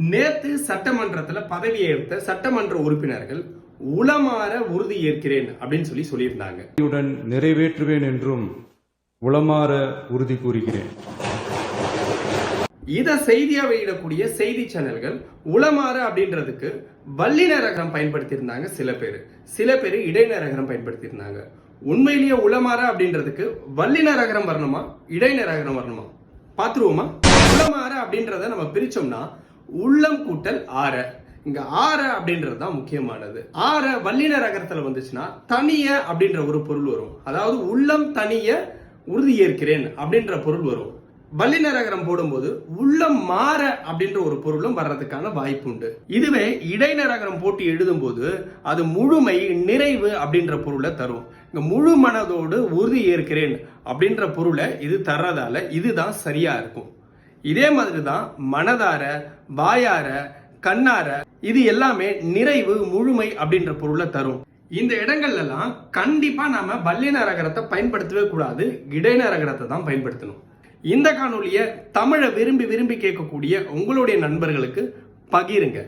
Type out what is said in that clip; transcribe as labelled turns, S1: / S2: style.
S1: நேத்து சட்டமன்றத்துல பதவியேற்ற சட்டமன்ற உறுப்பினர்கள் உளமாற உறுதி ஏற்கிறேன் அப்படின்னு சொல்லியிருந்தாங்க.
S2: நிறைவேற்றுவேன் என்றும் உளமாற உறுதி கூறுகிறேன்.
S1: இத செய்தியா வெளியிடக்கூடிய செய்தி சேனல்கள் உளமாற அப்படின்றதுக்கு வல்லினரகரம் பயன்படுத்தி இருந்தாங்க. சில பேர் இடைநரகரம் பயன்படுத்தி இருந்தாங்க. உண்மையிலேயே உளமாற அப்படின்றதுக்கு வல்லினரகரம் வரணுமா இடைநரகரம் வரணுமா பாத்துருவோமா? உளமாற அப்படின்றத நம்ம பிரிச்சோம்னா உள்ளம் கூட்டல் ஆற. இங்க ஆற அப்படின்றது தான் முக்கியமானது. ஆற வல்லினரகரத்துல வந்துச்சுன்னா தனிய அப்படின்ற ஒரு பொருள் வரும். அதாவது உள்ளம் தனிய உறுதி ஏற்கிறேன் அப்படின்ற பொருள் வரும். வல்லினரகரம் போடும்போது உள்ளம் மாற அப்படின்ற ஒரு பொருளும் வர்றதுக்கான வாய்ப்பு உண்டு. இதுவே இடைநரகரம் போட்டு எழுதும் போது அது முழுமை நிறைவு அப்படின்ற பொருளை தரும். இங்க முழு மனதோடு உறுதி ஏற்கிறேன் அப்படின்ற பொருளை இது தர்றதால இதுதான் சரியா இருக்கும். இதே மாதிரிதான் மனதார, வாயார, கண்ணார இது எல்லாமே நிறைவு முழுமை அப்படின்ற பொருளை தரும். இந்த இடங்கள்ல எல்லாம் கண்டிப்பா நாம வல்லினரகரத்தை பயன்படுத்தவே கூடாது, இடைநரகரத்தை தான் பயன்படுத்தணும். இந்த காணொலியை தமிழை விரும்பி கேட்கக்கூடிய உங்களுடைய நண்பர்களுக்கு பகிருங்க.